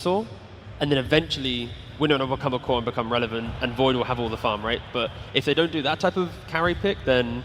Timbersaw, and then eventually Winner will become a core and become relevant, and Void will have all the farm, right? But if they don't do that type of carry pick, then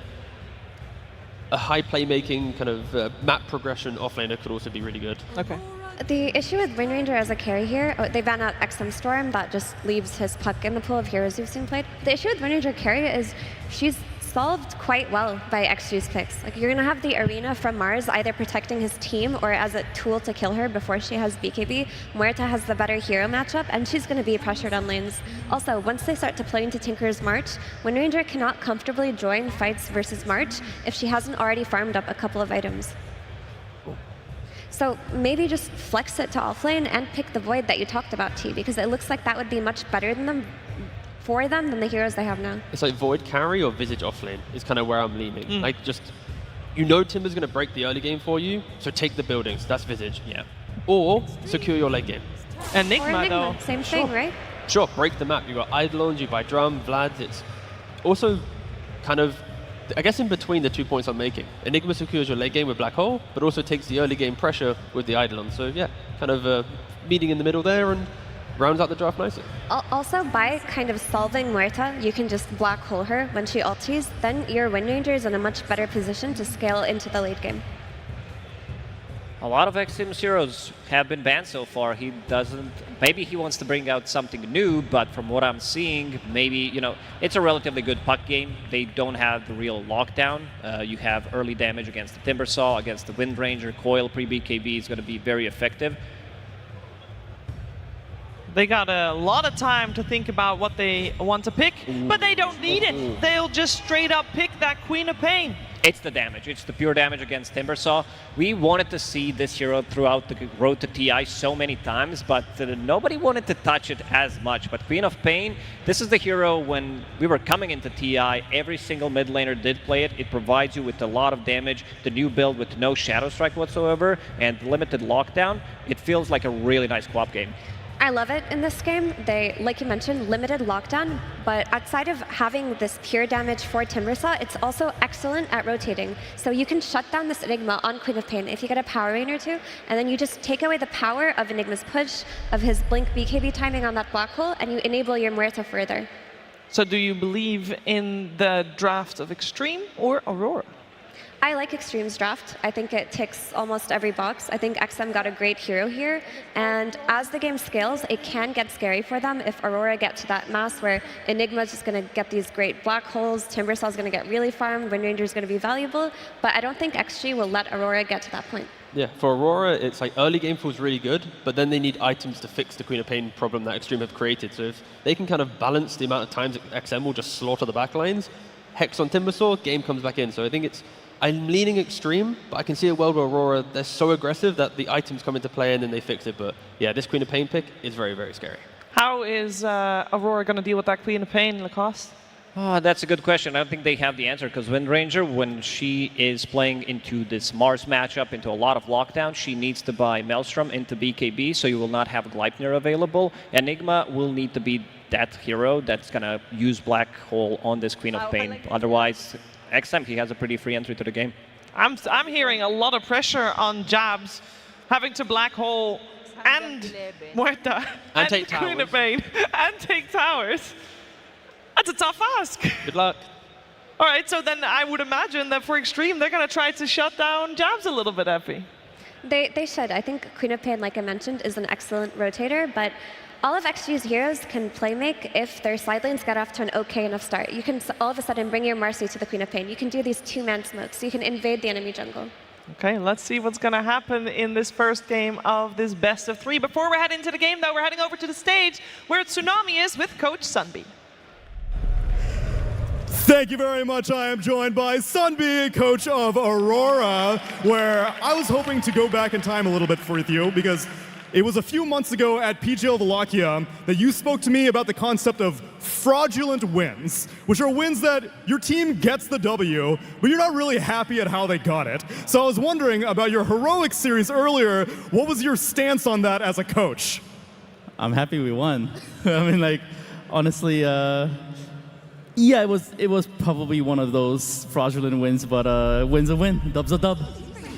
a high playmaking kind of map progression offlaner could also be really good. Okay. The issue with Wind Ranger as a carry here, they ban out Xtreme Storm, that just leaves his puck in the pool of heroes you've seen played. The issue with Wind Ranger carry is she's solved quite well by XG's picks. Like, you're going to have the Arena from Mars either protecting his team or as a tool to kill her before she has BKB. Muerta has the better hero matchup, and she's going to be pressured on lanes. Also, once they start to play into Tinker's March, Wind Ranger cannot comfortably join fights versus March if she hasn't already farmed up a couple of items. So maybe just flex it to offlane and pick the Void that you talked about, T, because it looks like that would be much better for them than the heroes they have now. It's like Void carry or Visage offlane is kind of where I'm leaning. Like, just, you know Timber's going to break the early game for you, so take the buildings. That's Visage. Yeah. Or secure your late game. Enigma, though. Same thing, right? Sure, break the map. You've got Eidolons, you buy Drum, Vlad. It's also kind of, I guess, in between the 2 points I'm making. Enigma secures your late game with Black Hole, but also takes the early game pressure with the Eidolon. So yeah, kind of meeting in the middle there and rounds out the draft nicely. Also, by kind of solving Muerta, you can just Black Hole her when she ultis, then your Wind Ranger is in a much better position to scale into the late game. A lot of Xtreme's heroes have been banned so far. He doesn't, maybe he wants to bring out something new, but from what I'm seeing, maybe, you know, it's a relatively good puck game. They don't have the real lockdown. You have early damage against the Timbersaw, against the Wind Ranger. Coil pre-BKB is going to be very effective. They got a lot of time to think about what they want to pick, but they don't need it. They'll just straight up pick that Queen of Pain. It's the damage. It's the pure damage against Timbersaw. We wanted to see this hero throughout the road to TI so many times, but nobody wanted to touch it as much. But Queen of Pain, this is the hero when we were coming into TI, every single mid laner did play it. It provides you with a lot of damage. The new build with no Shadow Strike whatsoever and limited lockdown, it feels like a really nice co-op game. I love it in this game. They, like you mentioned, limited lockdown, but outside of having this pure damage for Timbersaw, it's also excellent at rotating. So you can shut down this Enigma on Queen of Pain if you get a power rain or two, and then you just take away the power of Enigma's push, of his blink BKB timing on that black hole, and you enable your Muerta further. So do you believe in the draft of Xtreme or Aurora? I like Xtreme's draft. I think it ticks almost every box. I think XM got a great hero here, and as the game scales, it can get scary for them if Aurora get to that mass where Enigma's just going to get these great black holes, Timbersaw's going to get really farmed, Wind Ranger's going to be valuable, but I don't think XG will let Aurora get to that point. Yeah, for Aurora, it's like early game feels really good, but then they need items to fix the Queen of Pain problem that Xtreme have created. So if they can kind of balance the amount of times that XM will just slaughter the backlines, Hex on Timbersaw, game comes back in. So I think I'm leaning Xtreme, but I can see a world where Aurora, they're so aggressive that the items come into play and then they fix it. But yeah, this Queen of Pain pick is very, very scary. How is Aurora going to deal with that Queen of Pain, Lacoste? Oh, that's a good question. I don't think they have the answer, because Wind Ranger, when she is playing into this Mars matchup, into a lot of lockdown, she needs to buy Maelstrom into BKB, so you will not have Gleipnir available. Enigma will need to be that hero that's going to use Black Hole on this Queen of Pain. Otherwise, XM, he has a pretty free entry to the game. I'm hearing a lot of pressure on Jabs, having to Black Hole and Muerta and take Queen of towers. Pain and take towers. That's a tough ask. Good luck. All right, so then I would imagine that for Xtreme, they're going to try to shut down Jabs a little bit, Effie. They should. I think Queen of Pain, like I mentioned, is an excellent rotator, but all of XG's heroes can playmake if their side lanes get off to an okay enough start. You can all of a sudden bring your Marcy to the Queen of Pain. You can do these two-man smokes. You can invade the enemy jungle. Okay, let's see what's going to happen in this first game of this best of three. Before we head into the game, though, we're heading over to the stage where Tsunami is with Coach Sunbeam. Thank you very much. I am joined by Sunbeam, coach of Aurora, where I was hoping to go back in time a little bit with you because it was a few months ago at PGL Wallachia that you spoke to me about the concept of fraudulent wins, which are wins that your team gets the W, but you're not really happy at how they got it. So I was wondering about your heroic series earlier. What was your stance on that as a coach? I'm happy we won. I mean, like, honestly, yeah, it was probably one of those fraudulent wins, but win's a win, dub's a dub.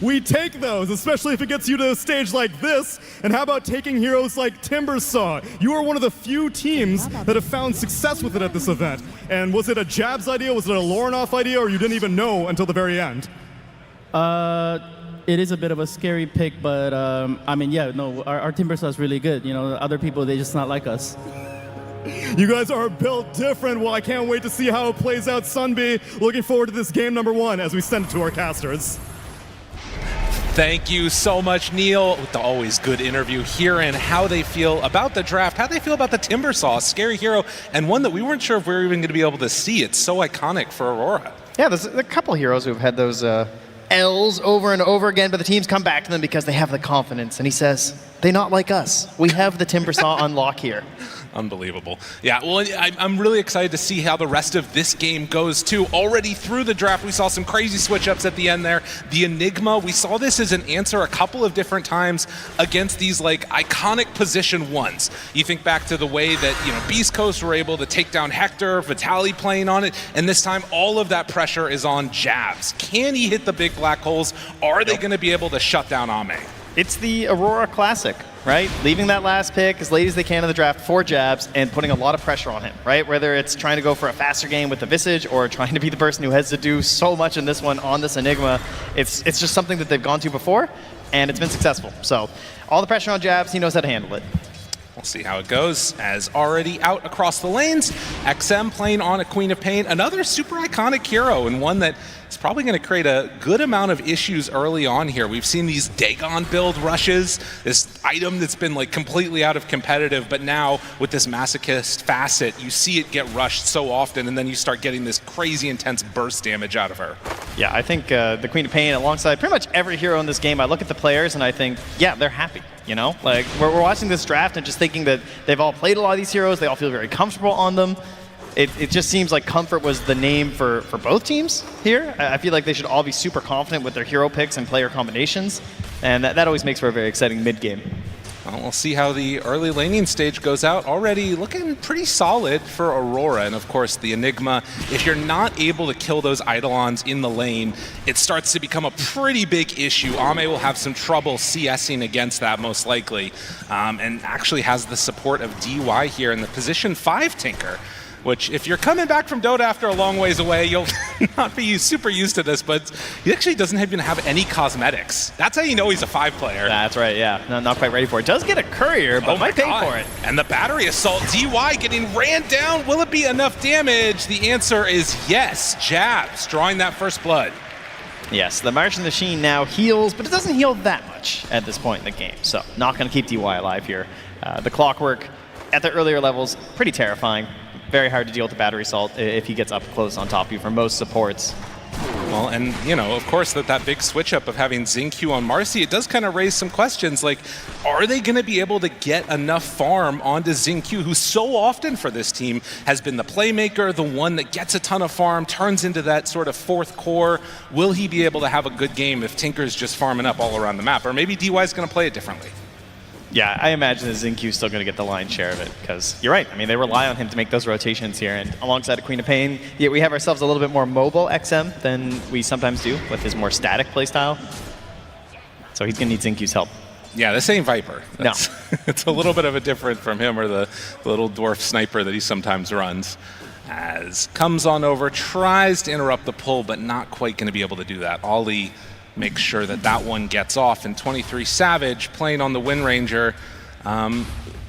we take those, especially if it gets you to a stage like this. And how about taking heroes like Timbersaw? You are one of the few teams that have found success with it at this event. And was it a Jabs idea, was it a Lorenoff idea, or you didn't even know until the very end? It is a bit of a scary pick, but I mean, yeah, no, our Timbersaw is really good. You know, other people, they just not like us. You guys are built different. Well, I can't wait to see how it plays out, Sunby. Looking forward to this game number 1 as we send it to our casters. Thank you so much, Neil, with the always good interview, hearing how they feel about the draft, how they feel about the Timbersaw, scary hero, and one that we weren't sure if we were even going to be able to see. It's so iconic for Aurora. Yeah, there's a couple heroes who've had those L's over and over again, but the teams come back to them because they have the confidence. And he says, they not like us. We have the Timbersaw on lock here. Unbelievable. Yeah, well, I'm really excited to see how the rest of this game goes, too. Already through the draft, we saw some crazy switch-ups at the end there. The Enigma, we saw this as an answer a couple of different times against these, like, iconic position ones. You think back to the way that, you know, Beast Coast were able to take down Hector, Vitaly playing on it, and this time all of that pressure is on Jabs. Can he hit the big black holes? Are they going to be able to shut down Ame? It's the Aurora Classic, right? Leaving that last pick as late as they can in the draft for Jabs and putting a lot of pressure on him, right? Whether it's trying to go for a faster game with the Visage or trying to be the person who has to do so much in this one on this Enigma, it's just something that they've gone to before, and it's been successful. So all the pressure on Jabs, he knows how to handle it. We'll see how it goes. As already out across the lanes, XM playing on a Queen of Pain, another super iconic hero, and one that is probably going to create a good amount of issues early on here. We've seen these Dagon build rushes, this item that's been like completely out of competitive, but now with this masochist facet, you see it get rushed so often, and then you start getting this crazy intense burst damage out of her. Yeah, I think the Queen of Pain alongside pretty much every hero in this game, I look at the players and I think, yeah, they're happy. You know, like we're watching this draft and just thinking that they've all played a lot of these heroes. They all feel very comfortable on them. It just seems like comfort was the name for both teams here. I feel like they should all be super confident with their hero picks and player combinations. And that always makes for a very exciting mid-game. Well, we'll see how the early laning stage goes out. Already looking pretty solid for Aurora. And of course, the Enigma, if you're not able to kill those Eidolons in the lane, it starts to become a pretty big issue. Ame will have some trouble CSing against that, most likely. And actually has the support of DY here in the position 5 Tinker, which if you're coming back from Dota after a long ways away, you'll not be super used to this, but he actually doesn't even have any cosmetics. That's how you know he's a 5 player. That's right, yeah. No, not quite ready for it. Does get a courier, but might pay for it. And the battery assault, DY getting ran down. Will it be enough damage? The answer is yes. Jabs drawing that first blood. Yes, the Martian Machine now heals, but it doesn't heal that much at this point in the game, so not going to keep DY alive here. The Clockwork at the earlier levels, pretty terrifying. Very hard to deal with the battery assault if he gets up close on top of you for most supports. Well, and, you know, of course, that big switch-up of having Xingqiu on Marcy, it does kind of raise some questions, like, are they going to be able to get enough farm onto Xingqiu, who so often for this team has been the playmaker, the one that gets a ton of farm, turns into that sort of 4th core? Will he be able to have a good game if Tinker's just farming up all around the map? Or maybe DY's going to play it differently. Yeah, I imagine that Xingqiu's still going to get the lion's share of it, because you're right. I mean, they rely on him to make those rotations here, and alongside a Queen of Pain, yeah, we have ourselves a little bit more mobile XM than we sometimes do with his more static playstyle. So he's going to need Xingqiu's help. Yeah, this ain't Viper. No. It's a little bit of a different from him or the little dwarf sniper that he sometimes runs. As comes on over, tries to interrupt the pull, but not quite going to be able to do that. Ollie makes sure that one gets off, and 23 Savage playing on the Wind Ranger.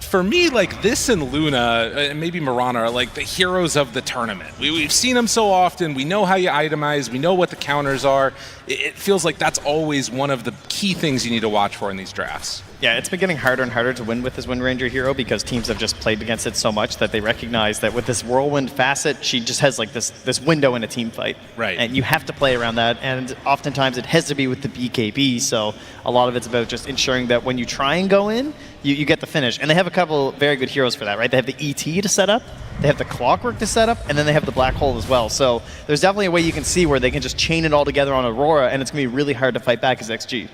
For me, like, this and Luna, and maybe Mirana, are like the heroes of the tournament. We've seen them so often. We know how you itemize. We know what the counters are. It feels like that's always one of the key things you need to watch for in these drafts. Yeah, it's been getting harder and harder to win with this Wind Ranger hero because teams have just played against it so much that they recognize that with this Whirlwind facet, she just has like this window in a team fight. Right. And you have to play around that, and oftentimes it has to be with the BKB, so a lot of it's about just ensuring that when you try and go in, you get the finish. And they have a couple very good heroes for that, right? They have the ET to set up, they have the Clockwork to set up, and then they have the Black Hole as well. So there's definitely a way you can see where they can just chain it all together on Aurora, and it's going to be really hard to fight back as XG.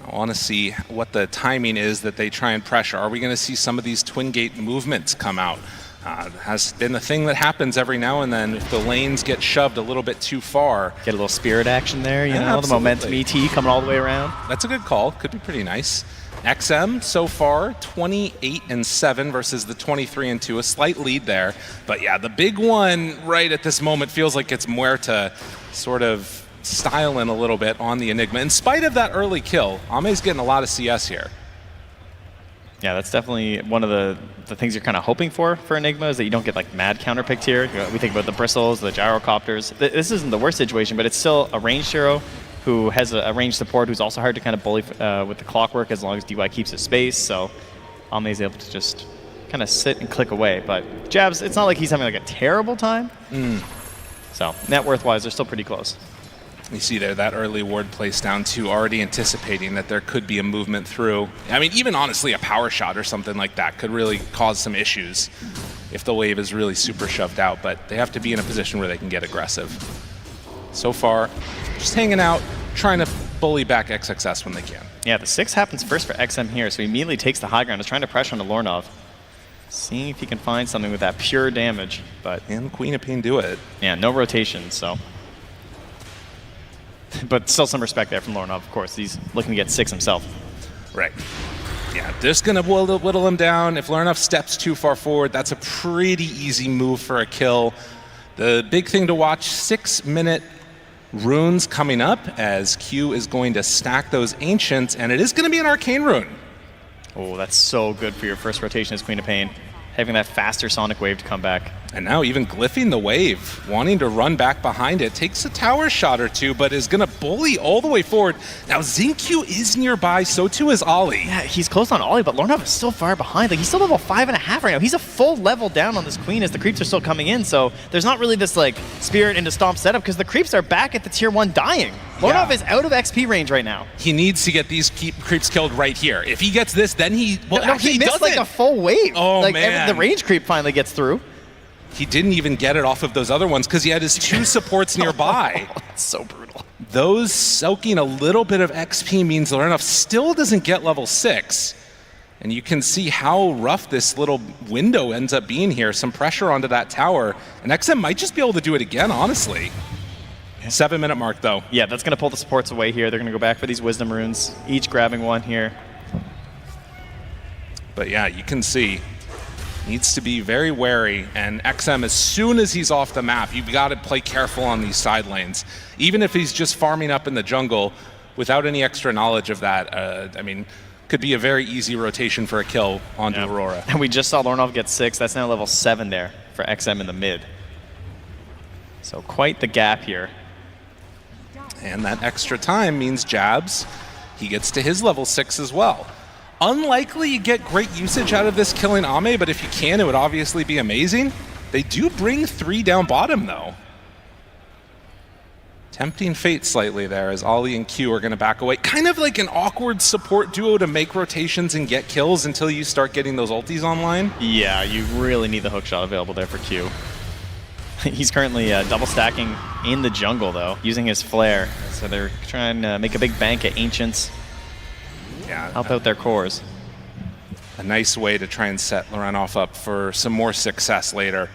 I want to see what the timing is that they try and pressure. Are we going to see some of these Twin Gate movements come out? Has been a thing that happens every now and then if the lanes get shoved a little bit too far. Get a little spirit action there, you know, absolutely. the momentum ET coming all the way around. That's a good call. Could be pretty nice. XM so far 28-7 versus the 23-2, a slight lead there. But yeah, the big one right at this moment feels like it's Muerta sort of styling a little bit on the Enigma. In spite of that early kill, Ame's getting a lot of CS here. Yeah, that's definitely one of the things you're kind of hoping for Enigma, is that you don't get like mad counterpicked here. You know, we think about the bristles, the gyrocopters. This isn't the worst situation, but it's still a ranged hero who has a ranged support who's also hard to kind of bully with the clockwork as long as DY keeps his space. So Ame is able to just kind of sit and click away. But Jabs, it's not like he's having like a terrible time. So net worth-wise, they're still pretty close. You see there that early ward place down too, already anticipating that there could be a movement through. I mean, even honestly, a power shot or something like that could really cause some issues if the wave is really super shoved out, but they have to be in a position where they can get aggressive. So far, just hanging out, trying to bully back XXS when they can. Yeah, the 6 happens first for XM here, so he immediately takes the high ground, is trying to pressure onto Lornov. Seeing if he can find something with that pure damage, but... And Queen of Pain do it. Yeah, no rotation, so... But still some respect there from Lornov, of course. He's looking to get 6 himself. Right. Yeah, just going to whittle him down. If Lornov steps too far forward, that's a pretty easy move for a kill. The big thing to watch, 6-minute runes coming up as Q is going to stack those Ancients, and it is going to be an Arcane rune. Oh, that's so good for your first rotation as Queen of Pain. Having that faster Sonic Wave to come back. And now even glyphing the wave, wanting to run back behind it, takes a tower shot or two, but is going to bully all the way forward. Now Xingqiu is nearby, so too is Ollie. Yeah, he's close on Ollie, but Lornov is still far behind. Like, he's still level 5.5 right now. He's a full level down on this Queen as the creeps are still coming in, so there's not really this like spirit into Stomp setup because the creeps are back at the tier 1 dying. Lornov is out of XP range right now. He needs to get these creeps killed right here. If he gets this, then he... Well, no, he missed like a full wave. Oh, like, man. The range creep finally gets through. He didn't even get it off of those other ones because he had his 2 supports nearby. That's so brutal. Those soaking a little bit of XP means Lornov still doesn't get level 6. And you can see how rough this little window ends up being here. Some pressure onto that tower. And XM might just be able to do it again, honestly. 7-minute mark, though. Yeah, that's going to pull the supports away here. They're going to go back for these Wisdom runes, each grabbing one here. But yeah, you can see, needs to be very wary. And XM, as soon as he's off the map, you've got to play careful on these side lanes. Even if he's just farming up in the jungle without any extra knowledge of that, I mean, could be a very easy rotation for a kill onto Aurora. And we just saw Lornov get 6. That's now level 7 there for XM in the mid. So quite the gap here. And that extra time means Jabs, he gets to his level 6 as well. Unlikely you get great usage out of this killing Ame, but if you can, it would obviously be amazing. They do bring 3 down bottom, though. Tempting fate slightly there as Ollie and Q are going to back away. Kind of like an awkward support duo to make rotations and get kills until you start getting those ultis online. Yeah, you really need the hookshot available there for Q. He's currently double stacking in the jungle, though, using his flare. So they're trying to make a big bank at Ancients. Yeah, help out their cores. A nice way to try and set Lorenov up for some more success later.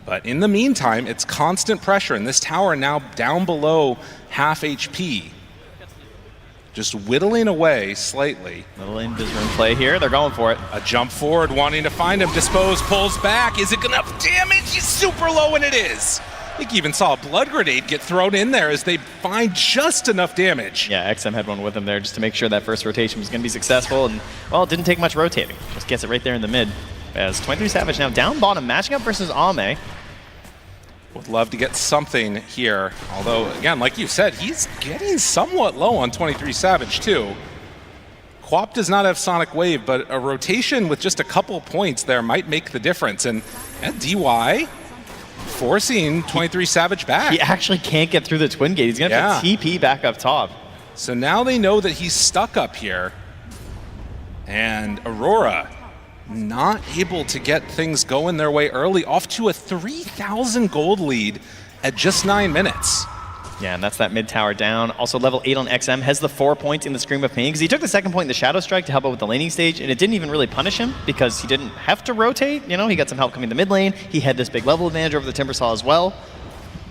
But in the meantime, it's constant pressure, and this tower now down below half HP. Just whittling away slightly. Little Invis play here. They're going for it. A jump forward, wanting to find him. Dispose, pulls back. Is it enough damage? He's super low, and it is. I think you even saw a blood grenade get thrown in there as they find just enough damage. Yeah, XM had one with him there just to make sure that first rotation was going to be successful. And, well, it didn't take much rotating. Just gets it right there in the mid. As 23 Savage now down bottom, matching up versus Ame. Would love to get something here. Although, again, like you said, he's getting somewhat low on 23 Savage, too. Quap does not have Sonic Wave, but a rotation with just a couple points there might make the difference. And DY forcing 23 Savage back. He actually can't get through the Twin Gate. He's going to have to TP back up top. So now they know that he's stuck up here. And Aurora not able to get things going their way early, off to a 3,000 gold lead at just 9 minutes. Yeah, and that's that mid tower down. Also, level 8 on XM has the 4 points in the Scream of Pain, because he took the second point in the Shadow Strike to help out with the laning stage, and it didn't even really punish him, because he didn't have to rotate. You know, he got some help coming to mid lane. He had this big level advantage over the Timbersaw as well.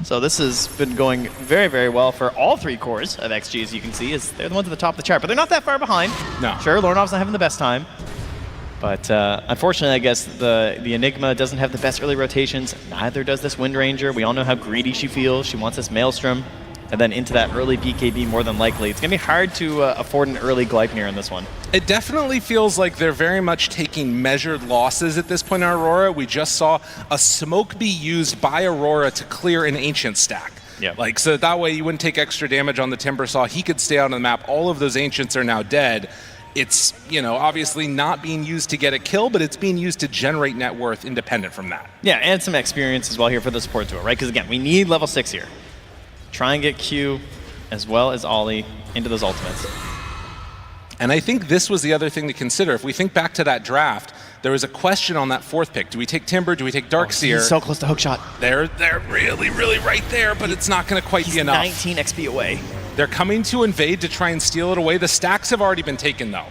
So this has been going very, very well for all 3 cores of XG, as you can see, as they're the ones at the top of the chart. But they're not that far behind. No. Sure, Lornov's not having the best time. But unfortunately, I guess the Enigma doesn't have the best early rotations. Neither does this Wind Ranger. We all know how greedy she feels. She wants this Maelstrom. And then into that early BKB more than likely. It's going to be hard to afford an early Gleipnir in this one. It definitely feels like they're very much taking measured losses at this point in Aurora. We just saw a smoke be used by Aurora to clear an Ancient stack. Yeah. Like, so that way you wouldn't take extra damage on the Timbersaw. He could stay out on the map. All of those Ancients are now dead. It's, you know, obviously not being used to get a kill, but it's being used to generate net worth independent from that. Yeah, and some experience as well here for the support duo, right? Because again, we need level 6 here. Try and get Q as well as Ollie into those ultimates. And I think this was the other thing to consider. If we think back to that draft, there was a question on that 4th pick. Do we take Timber? Do we take Darkseer? He's so close to hookshot. They're really, really right there, but it's not going to quite be enough. 19 XP away. They're coming to invade to try and steal it away. The stacks have already been taken, though.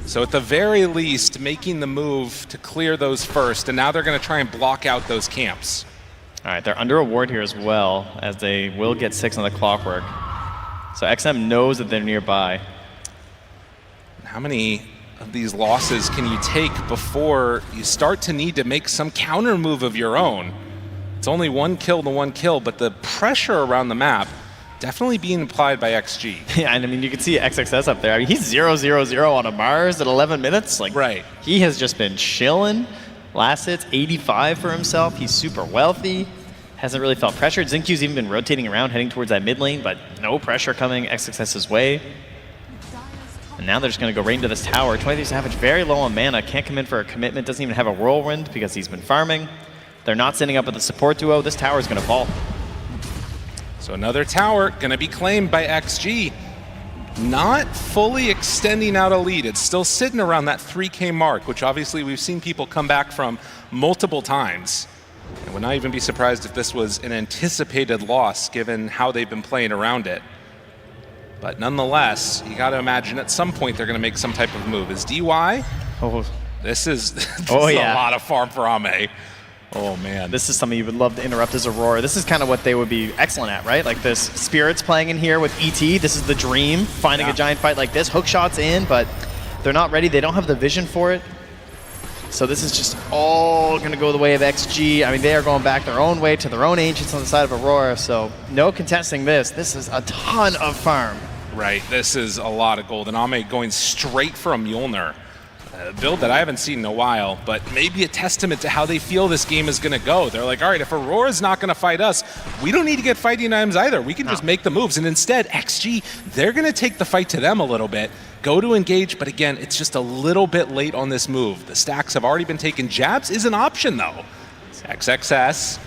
So at the very least, making the move to clear those first, and now they're going to try and block out those camps. All right, they're under a ward here as well, as they will get 6 on the clockwork. So XM knows that they're nearby. How many of these losses can you take before you start to need to make some counter move of your own? It's only 1 kill to 1 kill, but the pressure around the map definitely being applied by XG. Yeah, and I mean, you can see XXS up there. I mean, he's 0-0-0 on a Mars at 11 minutes. Like, right. He has just been chilling. Last hit's 85 for himself. He's super wealthy. Hasn't really felt pressured. Xinq's even been rotating around, heading towards that mid lane, but no pressure coming XXS's way. And now they're just going to go right into this tower. 23 Savage, very low on mana. Can't come in for a commitment. Doesn't even have a whirlwind because he's been farming. They're not sending up with the support duo. This tower is going to fall. So another tower going to be claimed by XG. Not fully extending out a lead. It's still sitting around that 3K mark, which obviously we've seen people come back from multiple times. And would not even be surprised if this was an anticipated loss given how they've been playing around it. But nonetheless, you got to imagine at some point they're going to make some type of move. Is DY? Oh, This is yeah. a lot of farm for Ame. Oh man. This is something you would love to interrupt as Aurora. This is kind of what they would be excellent at, right? Like this Spirits playing in here with ET. This is the dream, finding a giant fight like this. Hook shots in, but they're not ready. They don't have the vision for it. So this is just all going to go the way of XG. I mean, they are going back their own way to their own Ancients on the side of Aurora. So no contesting this. This is a ton of farm. Right, this is a lot of gold. And Ame going straight for a Mjolnir. A build that I haven't seen in a while, but maybe a testament to how they feel this game is going to go. They're like, all right, if Aurora's not going to fight us, we don't need to get fighting items either. We can just make the moves. And instead, XG, they're going to take the fight to them a little bit, go to engage, but again, it's just a little bit late on this move. The stacks have already been taken. Jabs is an option, though. XXS.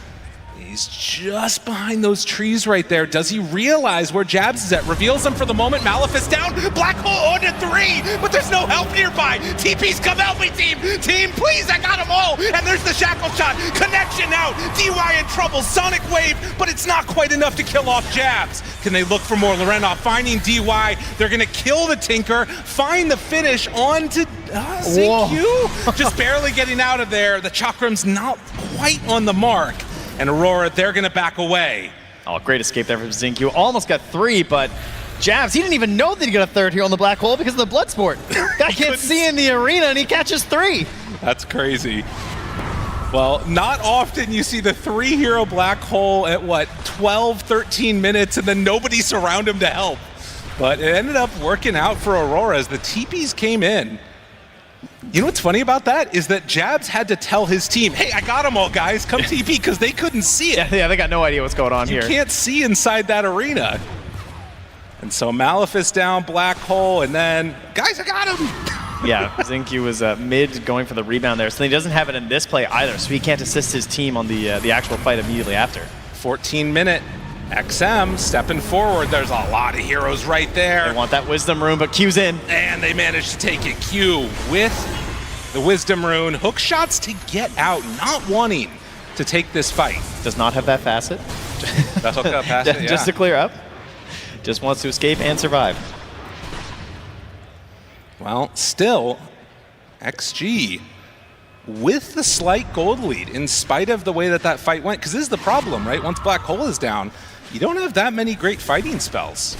He's just behind those trees right there. Does he realize where Jabs is at? Reveals him for the moment. Malefice down. Black hole on to 3, but there's no help nearby. TP's come help me, team. Team, please, I got them all. And there's the shackle shot. Connection out. DY in trouble. Sonic wave, but it's not quite enough to kill off Jabs. Can they look for more? Lorenov finding DY. They're going to kill the Tinker. Find the finish on to Xinq. Just barely getting out of there. The Chakram's not quite on the mark. And Aurora, they're going to back away. Oh, great escape there from Xinq. Almost got 3, but Jabs, he didn't even know that he got a 3rd here on the black hole because of the blood sport. Guy can't see in the arena and he catches 3. That's crazy. Well, not often you see the 3-hero black hole at, 12, 13 minutes, and then nobody surround him to help. But it ended up working out for Aurora as the TPs came in. You know what's funny about that is that Jabs had to tell his team, hey, I got them all, guys. Come TP, because they couldn't see it. Yeah, they got no idea what's going on here. You can't see inside that arena. And so Malefice down, black hole, and then, guys, I got him. Yeah, Xinq was mid going for the rebound there, so he doesn't have it in this play either, so he can't assist his team on the actual fight immediately after. 14-minute. XM stepping forward. There's a lot of heroes right there. They want that Wisdom Rune, but Q's in. And they managed to take it. Q with the Wisdom Rune. Hook shots to get out, not wanting to take this fight. Does not have that facet. The hook up past it, yeah. Just to clear up. Just wants to escape and survive. Well, still, XG with the slight gold lead in spite of the way that fight went. Because this is the problem, right? Once Black Hole is down, you don't have that many great fighting spells.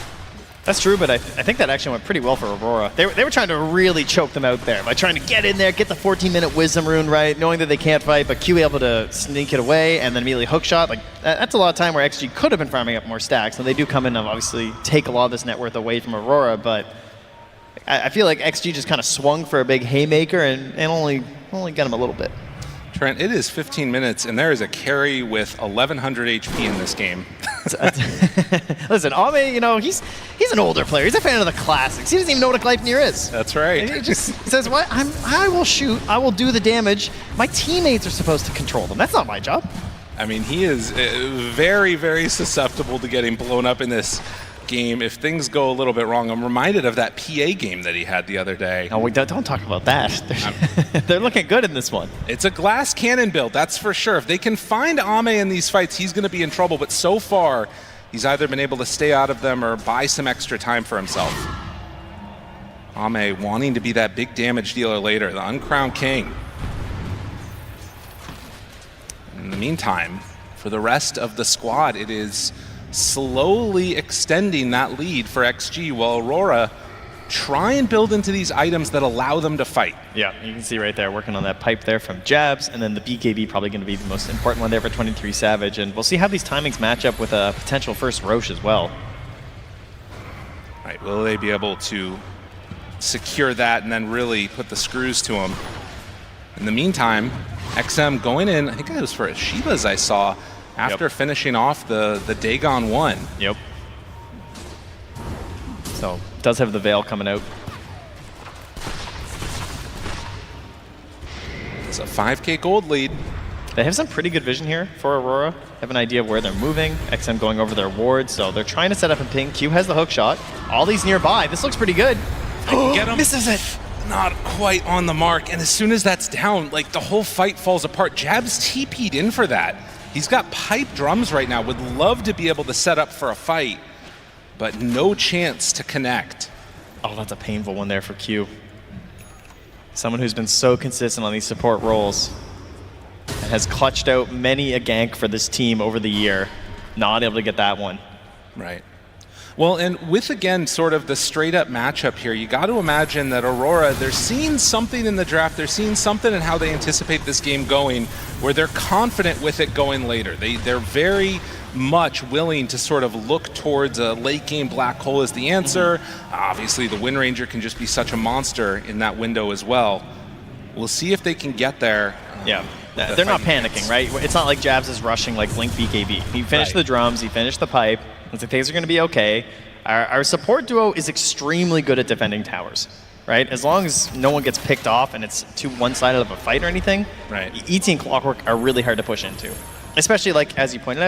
That's true, but I think that actually went pretty well for Aurora. They were trying to really choke them out there by trying to get in there, get the 14-minute Wisdom Rune right, knowing that they can't fight, but Q able to sneak it away and then immediately hookshot. Like, that's a lot of time where XG could have been farming up more stacks, and they do come in and obviously take a lot of this net worth away from Aurora, but I feel like XG just kind of swung for a big haymaker and only got him a little bit. Trent, it is 15 minutes, and there is a carry with 1,100 HP in this game. Listen, Ame, you know, he's an older player. He's a fan of the classics. He doesn't even know what a Gleipnir is. That's right. He just says, "What? I will shoot. I will do the damage. My teammates are supposed to control them. That's not my job." I mean, he is very, very susceptible to getting blown up in this game if things go a little bit wrong. I'm reminded of that PA game that he had the other day. No, we don't talk about that. They're looking good in this one. It's a glass cannon build, that's for sure. If they can find Ame in these fights, he's going to be in trouble. But so far, he's either been able to stay out of them or buy some extra time for himself. Ame wanting to be that big damage dealer later, the uncrowned king. In the meantime, for the rest of the squad, it is slowly extending that lead for XG while Aurora try and build into these items that allow them to fight. Yeah, you can see right there working on that pipe there from Jabs, and then the BKB probably going to be the most important one there for 23 Savage, and we'll see how these timings match up with a potential first Roche as well. All right, will they be able to secure that and then really put the screws to them? In the meantime, XM going in, I think it was for Shivas I saw, after finishing off the Dagon 1. Yep. So, does have the Veil coming out. It's a 5K gold lead. They have some pretty good vision here for Aurora. Have an idea of where they're moving. XM going over their ward, so they're trying to set up a ping. Q has the hook shot. All these nearby. This looks pretty good. Get him. Misses it. Not quite on the mark, and as soon as that's down, like the whole fight falls apart. Jab's TP'd in for that. He's got pipe drums right now, would love to be able to set up for a fight, but no chance to connect. Oh, that's a painful one there for Q. Someone who's been so consistent on these support roles and has clutched out many a gank for this team over the year, not able to get that one. Right. Well, and with, again, sort of the straight-up matchup here, you got to imagine that Aurora, they're seeing something in the draft, they're seeing something in how they anticipate this game going, where they're confident with it going later. They're very much willing to sort of look towards a late-game Black Hole as the answer. Obviously, the Wind Ranger can just be such a monster in that window as well. We'll see if they can get there. Yeah. They're not panicking, right? It's not like Jabs is rushing like Blink BKB. He finished the drums, he finished the pipe. I think things are going to be okay. Our support duo is extremely good at defending towers, right? As long as no one gets picked off and it's to one side of a fight or anything, right. ET and Clockwork are really hard to push into. Especially, like, as you pointed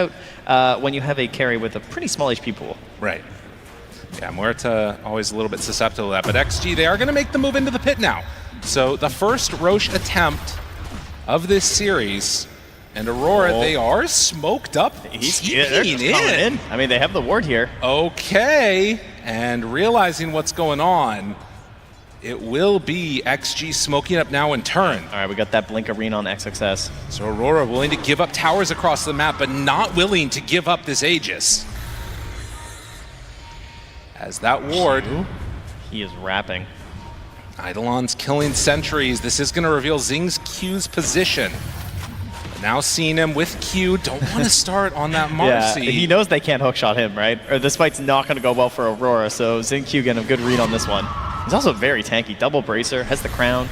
out, when you have a carry with a pretty small HP pool. Right. Yeah, Muerta always a little bit susceptible to that. But XG, they are going to make the move into the pit now. So the first Roche attempt of this series. And Aurora, they are smoked up. He's coming in. I mean, they have the ward here. Okay, and realizing what's going on, it will be XG smoking up now in turn. All right, we got that Blink Arena on XXS. So Aurora willing to give up towers across the map, but not willing to give up this Aegis. As that ward... He is wrapping. Eidolon's killing sentries. This is going to reveal Zing's Q's position. Now seeing him with Q, don't want to start on that Marcy. Yeah, he knows they can't hookshot him, right? Or this fight's not going to go well for Aurora, so Zing Q getting a good read on this one. He's also very tanky. Double bracer, has the crown,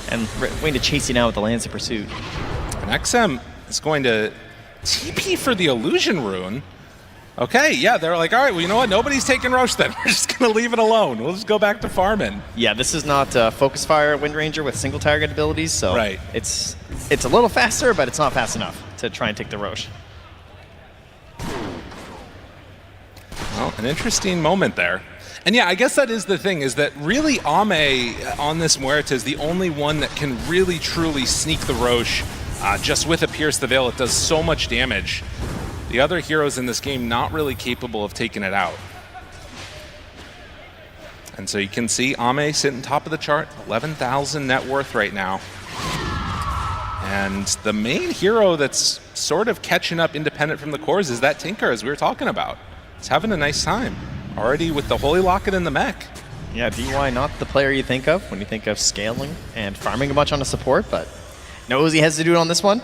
and waiting to chase you now with the Lance of Pursuit. And XM is going to TP for the Illusion Rune. Okay, yeah, they're like, all right, well, you know what? Nobody's taking Roche then. We're just going to leave it alone. We'll just go back to farming. Yeah, this is not Focus Fire Wind Ranger with single target abilities, so right. It's a little faster, but it's not fast enough to try and take the Roche. Well, an interesting moment there. And yeah, I guess that is the thing, is that really Ame on this Muerta is the only one that can really, truly sneak the Roche just with a Pierce the Veil. It does so much damage. The other heroes in this game not really capable of taking it out. And so you can see Ame sitting top of the chart, 11,000 net worth right now. And the main hero that's sort of catching up independent from the cores is that Tinker, as we were talking about. He's having a nice time, already with the Holy Locket in the mech. Yeah, DY not the player you think of when you think of scaling and farming a bunch on a support, but knows he has to do it on this one.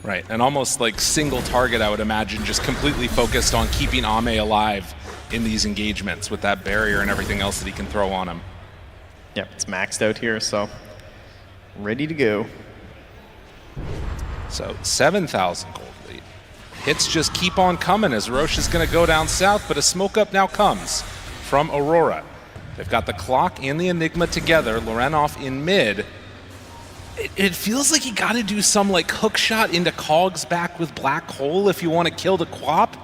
Right, and almost like single target, I would imagine, just completely focused on keeping Ame alive in these engagements with that barrier and everything else that he can throw on him. Yep, it's maxed out here, so ready to go. So 7,000 gold lead. Hits just keep on coming as Roche is going to go down south, but a smoke up now comes from Aurora. They've got the clock and the Enigma together, Lorenov in mid. It feels like you got to do some like hook shot into Cog's back with Black Hole if you want to kill the Quap.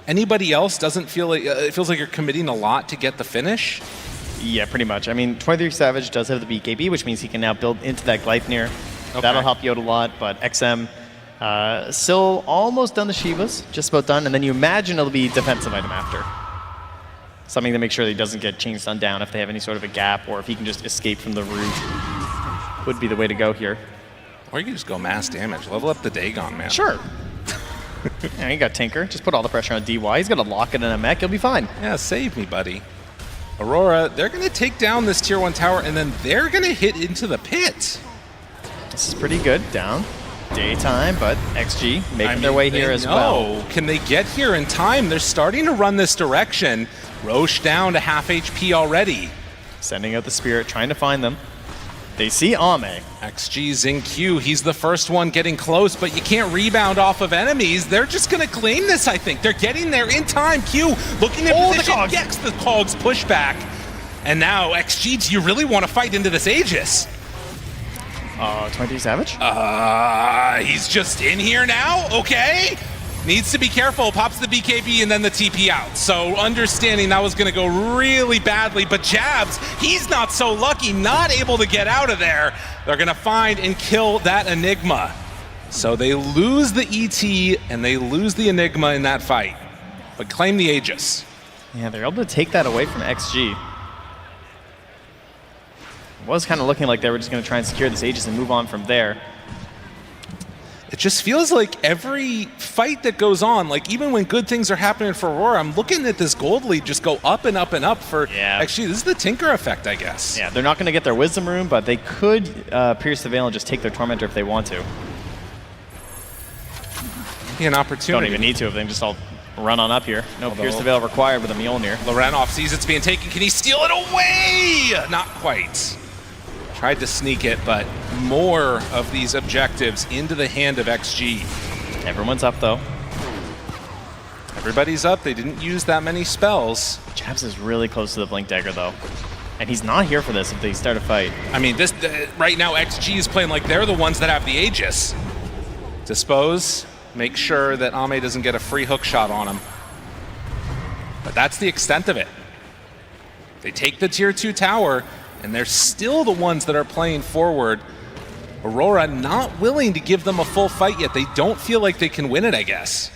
Anybody else doesn't feel like, it feels like you're committing a lot to get the finish. Yeah, pretty much. I mean, 23 Savage does have the BKB, which means he can now build into that Gleipnir. Okay. That'll help you out a lot, but XM still almost done the Shivas, just about done, and then you imagine it'll be defensive item after. Something to make sure that he doesn't get chain stun down if they have any sort of a gap, or if he can just escape from the root, would be the way to go here. Or you can just go mass damage. Level up the Dagon, man. Sure. Yeah, you got Tinker. Just put all the pressure on DY. He's got a locket and a mech. He'll be fine. Yeah, save me, buddy. Aurora, they're going to take down this tier 1 tower, and then they're going to hit into the pit. This is pretty good. Down. Daytime, but XG making their way here as well. Can they get here in time? They're starting to run this direction. Roche down to half HP already. Sending out the Spirit, trying to find them. They see Ame. XG's in Q. He's the first one getting close, but you can't rebound off of enemies. They're just going to claim this, I think. They're getting there in time. Q looking at position. The Cogs. Yes, the Cogs pushback. And now, XG, do you really want to fight into this Aegis? 23 Savage? He's just in here now? Okay. Needs to be careful. Pops the BKB and then the TP out. So understanding that was going to go really badly, but Jabs, he's not so lucky, not able to get out of there. They're going to find and kill that Enigma. So they lose the ET and they lose the Enigma in that fight, but claim the Aegis. Yeah, they're able to take that away from XG. It was kind of looking like they were just going to try and secure this Aegis and move on from there. It just feels like every fight that goes on, like even when good things are happening for Aurora, I'm looking at this gold lead just go up and up and up for, actually, this is the Tinker effect, I guess. Yeah, they're not going to get their Wisdom Rune, but they could pierce the veil and just take their Tormentor if they want to. Be an opportunity. Don't even need to if they can just all run on up here. No pierce the veil required with a Mjolnir. Lorenov sees it's being taken. Can he steal it away? Not quite. Tried to sneak it, but more of these objectives into the hand of XG. Everyone's up, though. Everybody's up. They didn't use that many spells. Jabs is really close to the Blink Dagger, though. And he's not here for this if they start a fight. I mean, this right now, XG is playing like they're the ones that have the Aegis. Dispose. Make sure that Ame doesn't get a free hook shot on him. But that's the extent of it. They take the tier 2 tower, and they're still the ones that are playing forward. Aurora not willing to give them a full fight yet. They don't feel like they can win it, I guess.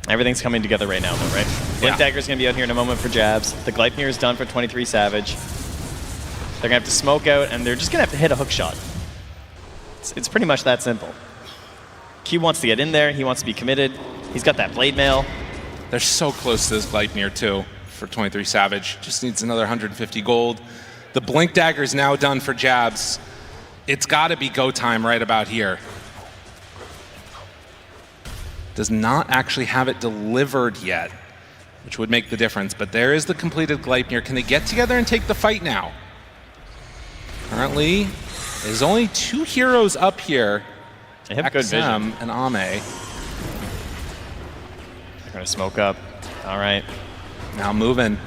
Everything's coming together right now, though, right? Blink Dagger's going to be out here in a moment for Jabs. The Gleipnir is done for 23 Savage. They're going to have to smoke out, and they're just going to have to hit a hook shot. It's pretty much that simple. Q wants to get in there. He wants to be committed. He's got that Blade Mail. They're so close to this Gleipnir, too. For 23 Savage, just needs another 150 gold. The Blink Dagger is now done for Jabs. It's got to be go time right about here. Does not actually have it delivered yet, which would make the difference, but there is the completed Gleipnir. Can they get together and take the fight now? Currently, there's only 2 heroes up here. They have good vision. And Ame. They're going to smoke up. All right. Now moving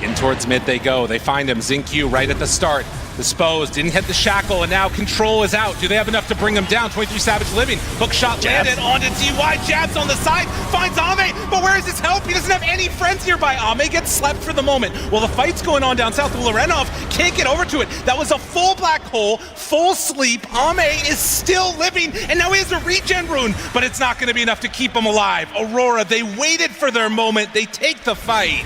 in towards mid they go. They find him. Xingqiu right at the start. Disposed, didn't hit the shackle, and now control is out. Do they have enough to bring him down? 23 Savage living. Hook shot landed onto DY. Jabs on the side, finds Ame, but where is his help? He doesn't have any friends nearby. Ame gets slept for the moment. Well, the fight's going on down south. Lorenov can't get over to it. That was a full black hole, full sleep. Ame is still living, and now he has a regen rune, but it's not going to be enough to keep him alive. Aurora, they waited for their moment. They take the fight.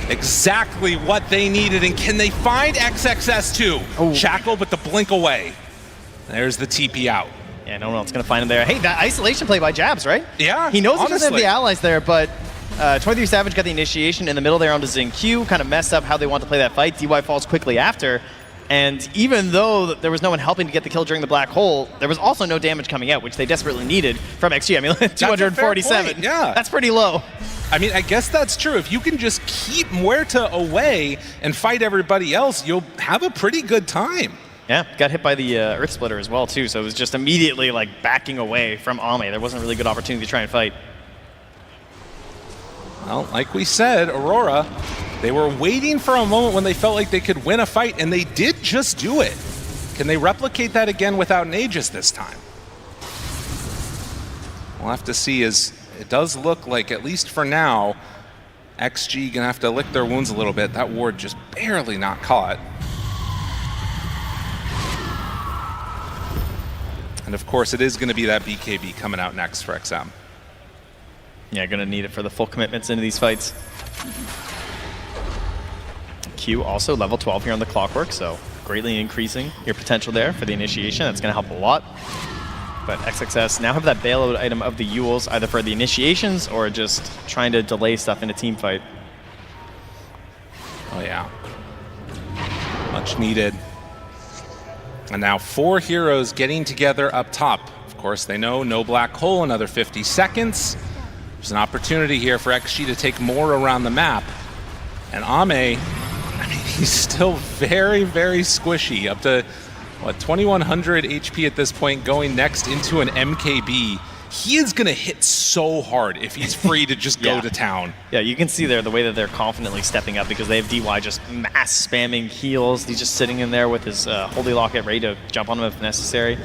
Exactly what they needed, and can they find XXS2? Oh. Shackle, but the blink away. There's the TP out. Yeah, no one else going to find him there. Hey, that isolation play by Jabs, right? Yeah, he knows he doesn't have the allies there, but 23 Savage got the initiation in the middle there onto Xingqiu, kind of messed up how they want to play that fight. DY falls quickly after, and even though there was no one helping to get the kill during the black hole, there was also no damage coming out, which they desperately needed from XG. I mean, 247. Yeah. That's pretty low. I mean, I guess that's true. If you can just keep Muerta away and fight everybody else, you'll have a pretty good time. Yeah, got hit by the Earth Splitter as well, too, so it was just immediately like backing away from Ame. There wasn't really good opportunity to try and fight. Well, like we said, Aurora, they were waiting for a moment when they felt like they could win a fight, and they did just do it. Can they replicate that again without an Aegis this time? We'll have to see. As it does look like, at least for now, XG gonna have to lick their wounds a little bit. That ward just barely not caught. And of course, it is gonna be that BKB coming out next for XM. Yeah, gonna need it for the full commitments into these fights. Q also level 12 here on the Clockwork, so greatly increasing your potential there for the initiation. That's gonna help a lot. But XXS now have that bailout item of the Yules, either for the initiations or just trying to delay stuff in a team fight. Oh yeah, much needed. And now 4 heroes getting together up top. Of course, they know no black hole, another 50 seconds. There's an opportunity here for XG to take more around the map. And Ame, I mean, he's still very, very squishy, up to, what, 2100 HP at this point, going next into an MKB. He is going to hit so hard if he's free to just go to town. Yeah, you can see there the way that they're confidently stepping up because they have DY just mass spamming heals. He's just sitting in there with his Holy Locket ready to jump on him if necessary.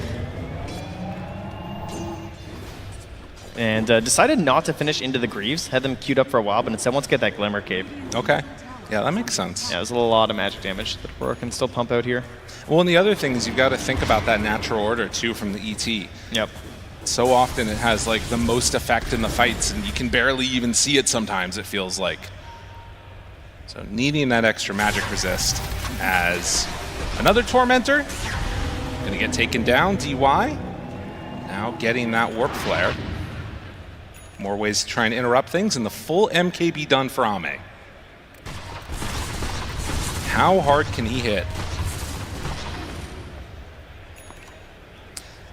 And decided not to finish into the Greaves. Had them queued up for a while, but instead wants to get that Glimmer Cape. Okay. Yeah, that makes sense. Yeah, there's a lot of magic damage that Aurora can still pump out here. Well, and the other thing is you've got to think about that natural order, too, from the ET. Yep. So often it has, like, the most effect in the fights, and you can barely even see it sometimes, it feels like. So needing that extra magic resist as another Tormentor. Going to get taken down, DY. Now getting that Warp Flare. More ways to try and interrupt things, and the full MKB done for Ame. How hard can he hit?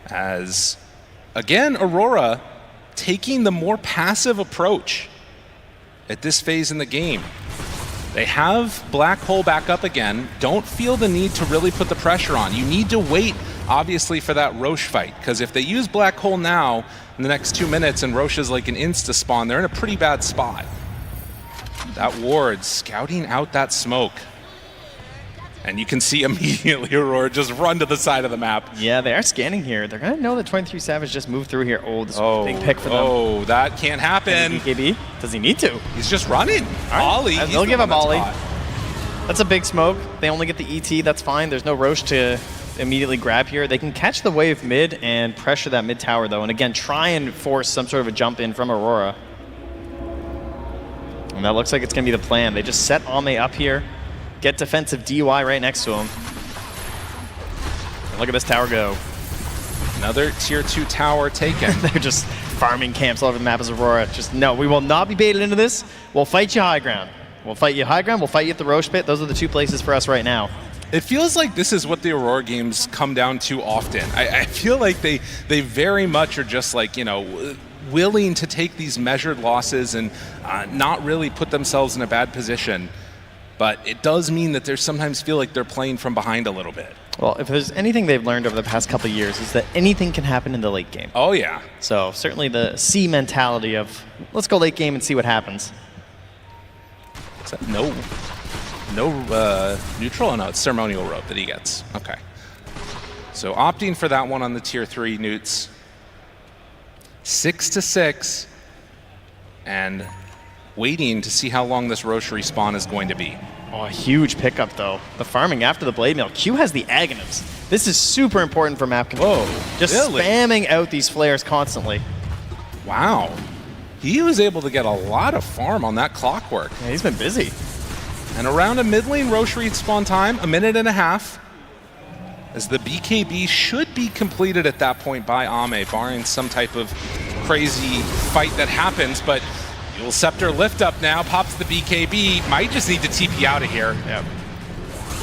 As, again, Aurora taking the more passive approach at this phase in the game. They have Black Hole back up again. Don't feel the need to really put the pressure on. You need to wait, obviously, for that Roche fight, because if they use Black Hole now in the next 2 minutes and Roche is like an insta-spawn, they're in a pretty bad spot. That ward scouting out that smoke. And you can see immediately Aurora just run to the side of the map. Yeah, they are scanning here. They're going to know that 23 Savage just moved through here. Oh, this is a big pick for them. Oh, that can't happen. BKB? Does he need to? He's just running. Right. Ollie. They'll give him Ollie. That's a big smoke. They only get the ET. That's fine. There's no Roche to immediately grab here. They can catch the wave mid and pressure that mid tower, though. And again, try and force some sort of a jump in from Aurora. And that looks like it's going to be the plan. They just set Ame up here. Get defensive DY right next to him. And look at this tower go. Another tier 2 tower taken. They're just farming camps all over the map as Aurora. Just, no, we will not be baited into this. We'll fight you high ground. We'll fight you high ground. We'll fight you at the Roche pit. Those are the 2 places for us right now. It feels like this is what the Aurora games come down to often. I feel like they very much are just like, you know, willing to take these measured losses and not really put themselves in a bad position. But it does mean that they sometimes feel like they're playing from behind a little bit. Well, if there's anything they've learned over the past couple of years is that anything can happen in the late game. Oh, yeah. So certainly the C mentality of, let's go late game and see what happens. No. No neutral? Oh, no, it's ceremonial rope that he gets. Okay. So opting for that one on the tier 3 Newts. 6-6. And waiting to see how long this Roche respawn is going to be. Oh, a huge pickup, though. The farming after the Blade Mail. Q has the Aghanims. This is super important for map control. Whoa, just really? spamming out these flares constantly. Wow. He was able to get a lot of farm on that clockwork. Yeah, he's been busy. And around a mid lane Roche respawn time, 1.5 minutes, as the BKB should be completed at that point by Ame, barring some type of crazy fight that happens, but Dual Scepter lift up now, pops the BKB, might just need to TP out of here. Yep.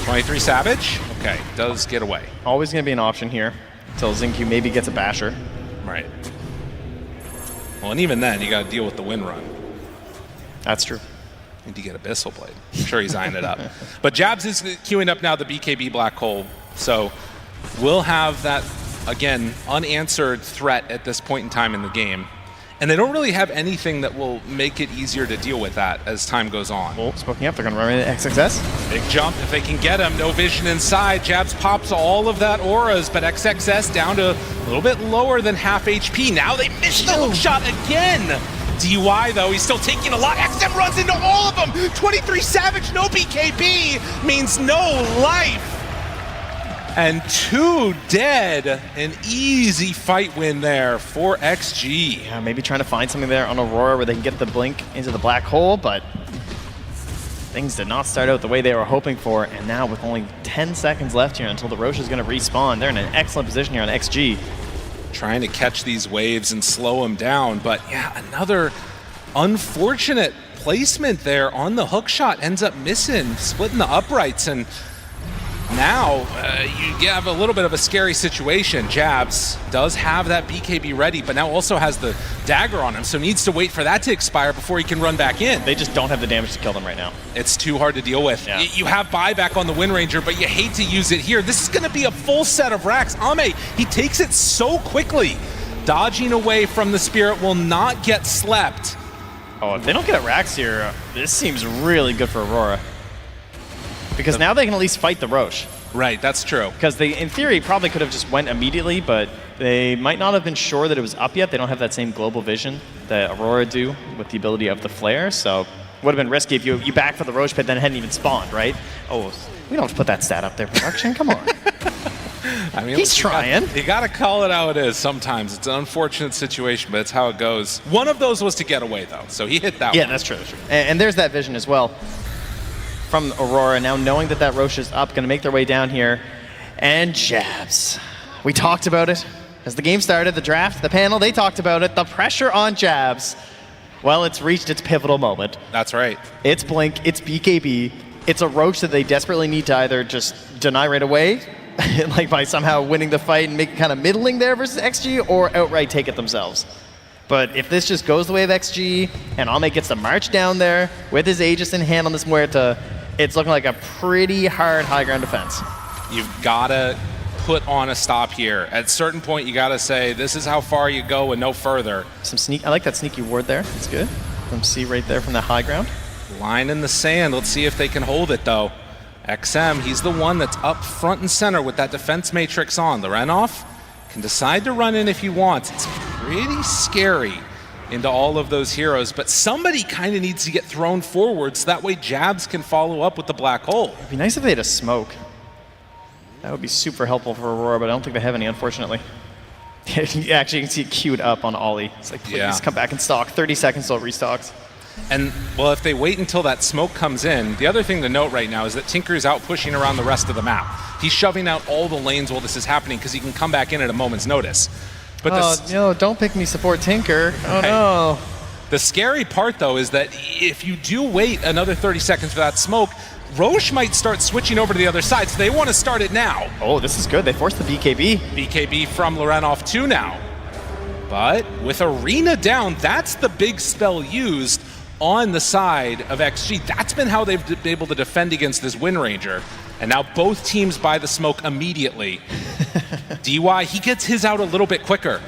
23 Savage, okay, does get away. Always going to be an option here until Xingqiu maybe gets a basher. Right. Well, and even then, you got to deal with the win run. That's true. Need to get Abyssal Blade. I'm sure he's eyeing it up. But Jabs is queuing up now the BKB Black Hole, so we'll have that, again, unanswered threat at this point in time in the game. And they don't really have anything that will make it easier to deal with that as time goes on. Well, smoking up, they're going to run into XXS. Big jump if they can get him. No vision inside. Jabs pops all of that auras, but XXS down to a little bit lower than half HP. Now they miss the hook shot again. DY, though, he's still taking a lot. XM runs into all of them. 23 Savage, no BKB means no life. And 2 dead. An easy fight win there for XG. Yeah, maybe trying to find something there on Aurora where they can get the blink into the black hole, but things did not start out the way they were hoping for. And now with only 10 seconds left here until the Roche is going to respawn, they're in an excellent position here on XG. Trying to catch these waves and slow them down, but yeah, another unfortunate placement there on the hook shot, ends up missing, splitting the uprights, and now you have a little bit of a scary situation. Jabs does have that BKB ready, but now also has the dagger on him, so needs to wait for that to expire before he can run back in. They just don't have the damage to kill them right now. It's too hard to deal with. Yeah. You have buyback on the Wind Ranger, but you hate to use it here. This is going to be a full set of racks. Ame, he takes it so quickly. Dodging away from the Spirit will not get slept. Oh, if they don't get racks here, this seems really good for Aurora. Because now they can at least fight the Roche. Right, that's true. Because they, in theory, probably could have just went immediately, but they might not have been sure that it was up yet. They don't have that same global vision that Aurora do with the ability of the flare, so would have been risky if you back for the Roche pit then hadn't even spawned, right? Oh, we don't have to put that stat up there, production, come on. I mean, he's trying. You got to call it how it is sometimes. It's an unfortunate situation, but it's how it goes. One of those was to get away, though, so he hit that one. Yeah, that's true, that's true. And there's that vision as well from Aurora, now knowing that that Roche is up, going to make their way down here. And Jabs. We talked about it. As the game started, the draft, the panel, they talked about it. The pressure on Jabs. Well, it's reached its pivotal moment. That's right. It's Blink, it's BKB. It's a Roche that they desperately need to either just deny right away, like by somehow winning the fight and make it kind of middling there versus XG, or outright take it themselves. But if this just goes the way of XG, and Ame gets to march down there with his Aegis in hand on this Muerta, it's looking like a pretty hard high ground defense. You've got to put on a stop here. At a certain point, you got to say, this is how far you go and no further. Some sneak. I like that sneaky ward there. That's good. From C right there from the high ground. Line in the sand. Let's see if they can hold it, though. XM, he's the one that's up front and center with that defense matrix on. The Renoff can decide to run in if he wants. It's pretty scary into all of those heroes, but somebody kind of needs to get thrown forward so that way Jabs can follow up with the black hole. It'd be nice if they had a smoke. That would be super helpful for Aurora, but I don't think they have any, unfortunately. Actually, you can see it queued up on Ollie. It's like, please come back and stock. 30 seconds till it restocks. And, well, if they wait until that smoke comes in, the other thing to note right now is that Tinker's out pushing around the rest of the map. He's shoving out all the lanes while this is happening because he can come back in at a moment's notice. But don't pick me support Tinker. Oh, no. The scary part, though, is that if you do wait another 30 seconds for that smoke, Roche might start switching over to the other side, so they want to start it now. Oh, this is good. They forced the BKB. BKB from Lorenov 2 now. But with Arena down, that's the big spell used on the side of XG. That's been how they've been able to defend against this Wind Ranger. And now both teams buy the smoke immediately. DY, he gets his out a little bit quicker.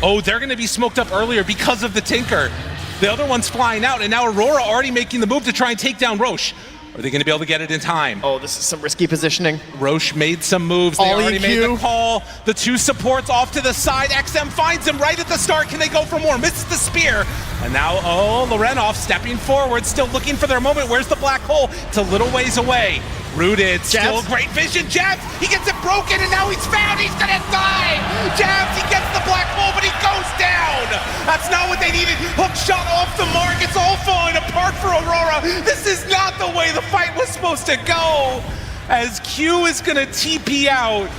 Oh, they're going to be smoked up earlier because of the Tinker. The other one's flying out, and now Aurora already making the move to try and take down Roche. Are they going to be able to get it in time? Oh, this is some risky positioning. Roche made some moves. They already made the call. The two supports off to the side. XM finds him right at the start. Can they go for more? Misses the spear. And now, Lorenov stepping forward, still looking for their moment. Where's the black hole? It's a little ways away. Rooted, still great vision. Jabs, he gets it broken, and now he's found. He's gonna die. Jabs, he gets the black hole, but he goes down. That's not what they needed. Hook shot off the mark. It's all falling apart for Aurora. This is not the way the fight was supposed to go. As Q is gonna TP out,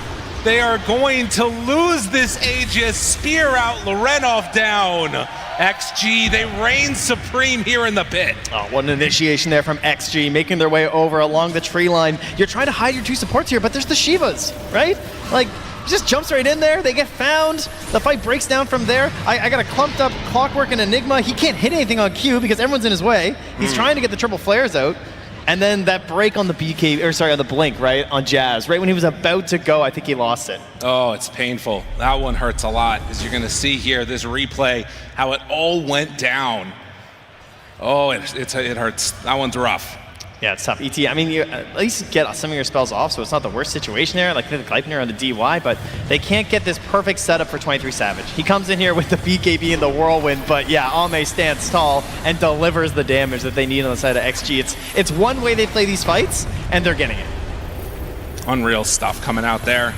they are going to lose this Aegis. Spear out, Lorenov down. XG, they reign supreme here in the pit. Oh, what an initiation there from XG, making their way over along the tree line. You're trying to hide your two supports here, but there's the Shivas, right? Like, just jumps right in there, they get found, the fight breaks down from there. I got a clumped up Clockwork and Enigma. He can't hit anything on Q because everyone's in his way. He's trying to get the triple flares out. And then that break on the on the Blink, right, on Jazz, right when he was about to go, I think he lost it. Oh, it's painful. That one hurts a lot, as you're gonna see here, this replay, how it all went down. Oh, it hurts. That one's rough. Yeah, it's tough. ET, I mean, you at least get some of your spells off, so it's not the worst situation there, like the Gleipnir on the DY, but they can't get this perfect setup for 23 Savage. He comes in here with the BKB and the Whirlwind, but yeah, Ame stands tall and delivers the damage that they need on the side of XG. It's one way they play these fights, and they're getting it. Unreal stuff coming out there.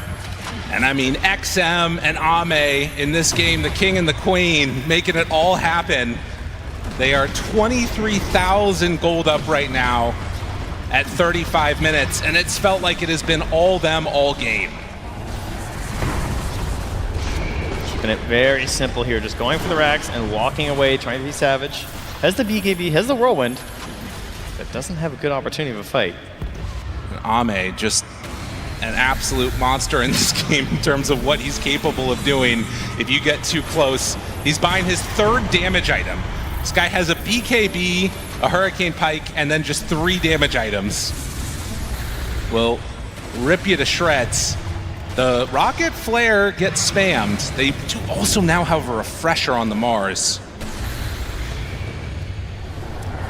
And I mean, XM and Ame in this game, the king and the queen, making it all happen. They are 23,000 gold up right now at 35 minutes, and it's felt like it has been all them all game. Keeping it very simple here, just going for the racks and walking away, trying to be savage. Has the BKB, has the Whirlwind, but doesn't have a good opportunity of a fight. Ame, just an absolute monster in this game in terms of what he's capable of doing. If you get too close, he's buying his third damage item. This guy has a BKB, a Hurricane Pike, and then just 3 damage items. Will rip you to shreds. The Rocket Flare gets spammed. They do also now have a Refresher on the Mars.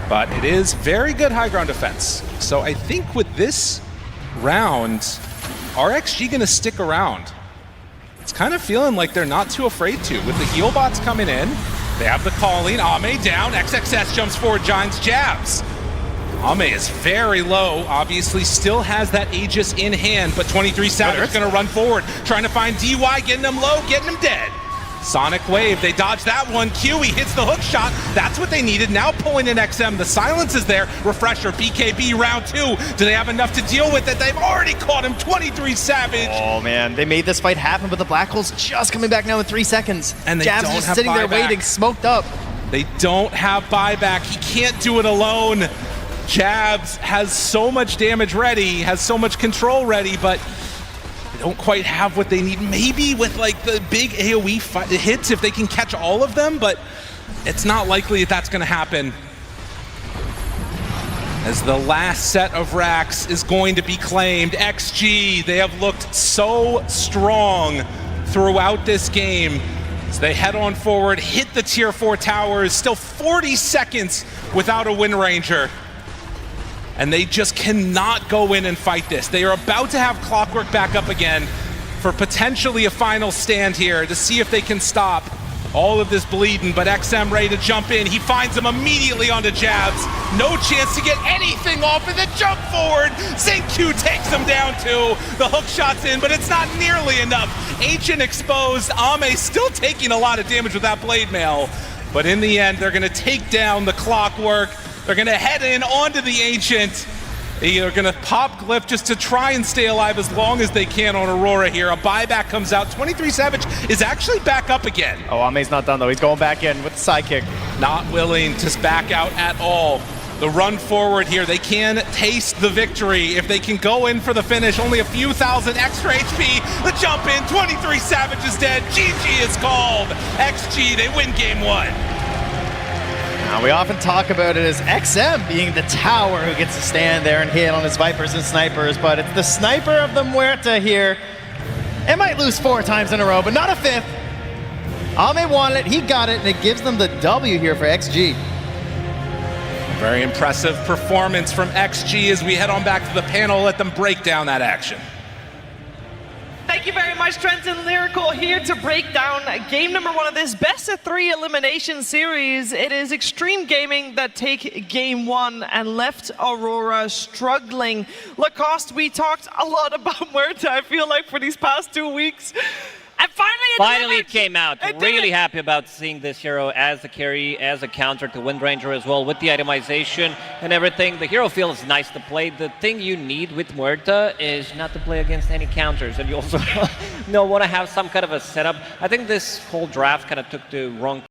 But it is very good high ground defense. So I think with this round, are XG gonna stick around? It's kind of feeling like they're not too afraid to. With the heal bots coming in, they have the calling. Ame down. XXS jumps forward. Giants jabs. Ame is very low. Obviously, still has that Aegis in hand, but 23 Savage is going to run forward, trying to find DY, getting him low, getting him dead. Sonic Wave, they dodge that one. Q, he hits the hook shot. That's what they needed. Now pulling in XM. The silence is there. Refresher, BKB, round 2. Do they have enough to deal with it? They've already caught him. 23 Savage. Oh, man. They made this fight happen, but the Black Hole's just coming back now in 3 seconds. And they Jabs don't just have sitting there buyback. waiting, smoked up. They don't have buyback. He can't do it alone. Jabs has so much damage ready, has so much control ready, but they don't quite have what they need. Maybe with like the big AoE hits if they can catch all of them, but it's not likely that that's going to happen. As the last set of racks is going to be claimed. XG, they have looked so strong throughout this game. As they head on forward, hit the tier 4 towers, still 40 seconds without a Wind Ranger. And they just cannot go in and fight this. They are about to have Clockwork back up again for potentially a final stand here to see if they can stop all of this bleeding, but XM ready to jump in. He finds him immediately onto Jabs. No chance to get anything off of the jump forward. Q takes him down too. The hook shot's in, but it's not nearly enough. Ancient exposed. Ame still taking a lot of damage with that blade mail. But in the end, they're gonna take down the Clockwork. They're gonna head in onto the Ancient. They are gonna pop Glyph just to try and stay alive as long as they can on Aurora here. A buyback comes out. 23 Savage is actually back up again. Oh, Ame's not done though. He's going back in with the sidekick. Not willing to back out at all. The run forward here, they can taste the victory if they can go in for the finish. Only a few thousand extra HP. The jump in, 23 Savage is dead. GG is called. XG, they win game 1. Now, we often talk about it as XM being the tower who gets to stand there and hit on his Vipers and Snipers, but it's the Sniper of the Muerta here. It might lose 4 times in a row, but not a 5th. Ame wanted it, he got it, and it gives them the W here for XG. Very impressive performance from XG as we head on back to the panel. Let them break down that action. Thank you very much, Trent and Lyrical, here to break down game number 1 of this best-of-3 elimination series. It is Xtreme Gaming that take game 1 and left Aurora struggling. Lacoste, we talked a lot about Muerta, I feel like, for these past 2 weeks. And finally It came out. Really happy about seeing this hero as a carry, as a counter to Wind Ranger as well, with the itemization and everything. The hero feels nice to play. The thing you need with Muerta is not to play against any counters, and you also want to have some kind of a setup. I think this whole draft kind of took the wrong